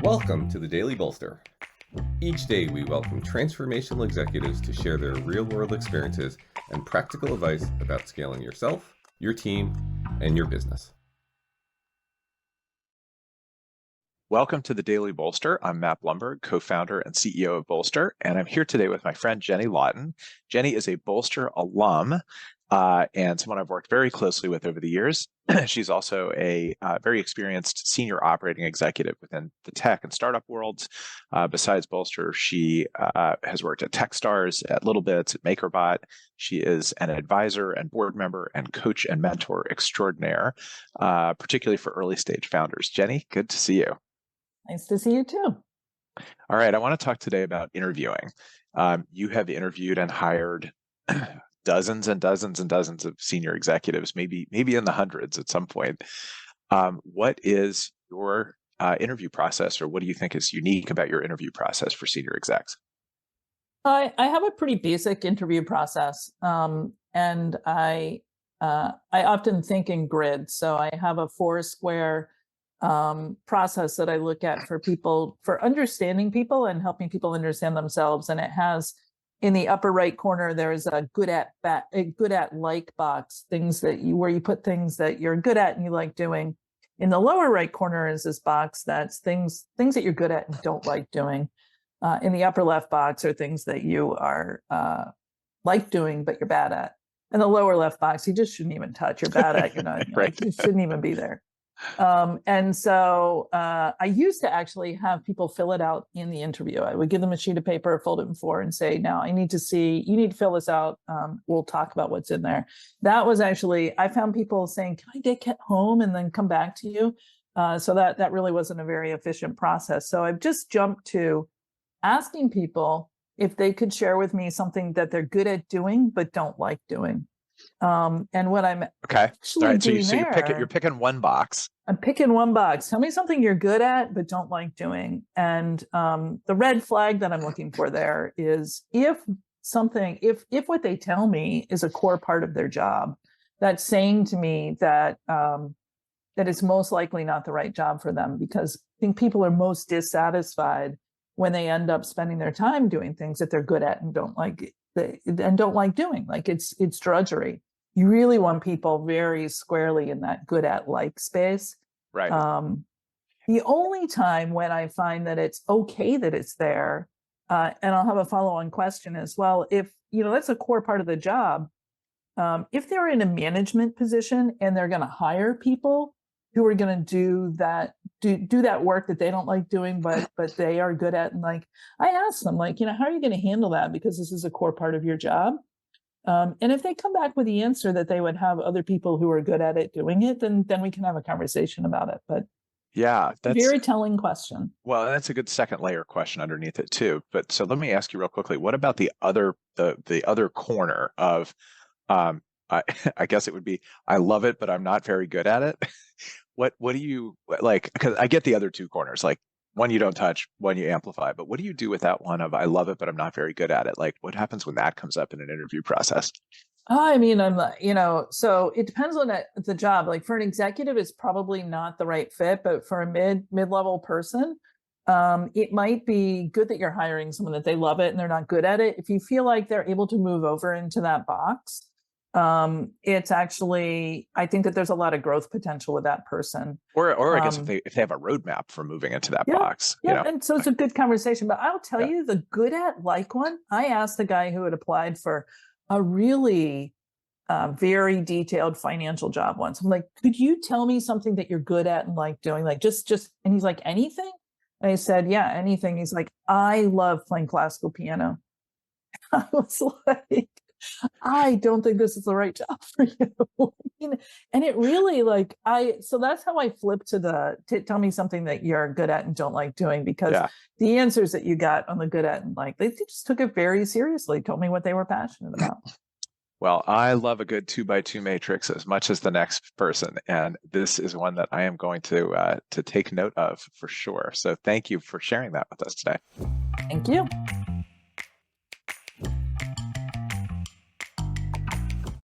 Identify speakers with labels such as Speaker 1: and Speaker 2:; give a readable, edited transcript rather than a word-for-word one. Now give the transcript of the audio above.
Speaker 1: Welcome to the Daily Bolster. Each day we welcome transformational executives to share their real-world experiences and practical advice about scaling yourself, your team, and your business.
Speaker 2: Welcome to the Daily Bolster. I'm Matt Blumberg, co-founder and CEO of Bolster, and I'm here today with my friend Jenny Lawton. Jenny is a Bolster alum and someone I've worked very closely with over the years. She's also a very experienced senior operating executive within the tech and startup worlds. Besides Bolster, she has worked at Techstars, at Littlebits, at MakerBot. She is an advisor and board member and coach and mentor extraordinaire, particularly for early stage founders. Jenny, good to see you.
Speaker 3: Nice to see you too.
Speaker 2: All right, I want to talk today about interviewing. You have interviewed and hired dozens and dozens and dozens of senior executives, maybe in the hundreds at some point. What is your interview process, or what do you think is unique about your interview process for senior execs?
Speaker 3: I have a pretty basic interview process, and I often think in grids. So I have a 4-square process that I look at for people, for understanding people and helping people understand themselves. And it has, in the upper right corner, there's a good at like box, things that where you put things that you're good at and you like doing. In the lower right corner is this box that's things that you're good at and don't like doing. In the upper left box are things that you are like doing but you're bad at. And the lower left box, you just shouldn't even touch. You're bad at. You're not.
Speaker 2: Right.
Speaker 3: You shouldn't even be there. And so I used to actually have people fill it out in the interview. I would give them a sheet of paper, fold it in 4, and say, now you need to fill this out. We'll talk about what's in there. That was actually, I found people saying, can I get home and then come back to you? So that really wasn't a very efficient process. So I've just jumped to asking people if they could share with me something that they're good at doing, but don't like doing. And what I'm actually
Speaker 2: all right,
Speaker 3: doing
Speaker 2: so you're picking one box.
Speaker 3: I'm picking one box. Tell me something you're good at but don't like doing. And the red flag that I'm looking for there is if what they tell me is a core part of their job, that's saying to me that that it's most likely not the right job for them, because I think people are most dissatisfied when they end up spending their time doing things that they're good at and don't like doing. Like it's drudgery. You really want people very squarely in that good at like space.
Speaker 2: Right.
Speaker 3: The only time when I find that it's okay that it's there, and I'll have a follow-on question as well, if that's a core part of the job, if they're in a management position and they're going to hire people who are going to do that work that they don't like doing, but they are good at. And like, I ask them, like, how are you going to handle that? Because this is a core part of your job. And if they come back with the answer that they would have other people who are good at it doing it, then we can have a conversation about it. But
Speaker 2: yeah, that's
Speaker 3: a very telling question.
Speaker 2: Well, that's a good second layer question underneath it too. But so let me ask you real quickly, what about the other corner of I guess it would be, I love it, but I'm not very good at it. What do you like? Because I get the other two corners, like one you don't touch, one you amplify. But what do you do with that one of I love it, but I'm not very good at it? Like, what happens when that comes up in an interview process?
Speaker 3: I mean, so it depends on the job. Like for an executive, it's probably not the right fit, but for a mid-level person, it might be good that you're hiring someone that they love it and they're not good at it. If you feel like they're able to move over into that box, it's actually, I think that there's a lot of growth potential with that person.
Speaker 2: Or I guess if they have a roadmap for moving into that box.
Speaker 3: Yeah, and so it's a good conversation. But I'll tell you, the good at like one, I asked the guy who had applied for a really very detailed financial job once. I'm like, could you tell me something that you're good at and like doing? Like just, and he's like, anything? And I said, yeah, anything. He's like, I love playing classical piano. I was like, I don't think this is the right job for you. And it really so that's how I flip to tell me something that you're good at and don't like doing, because the answers that you got on the good at and like, they just took it very seriously, told me what they were passionate about.
Speaker 2: Well, I love a good 2x2 matrix as much as the next person. And this is one that I am going to take note of for sure. So thank you for sharing that with us today.
Speaker 3: Thank you.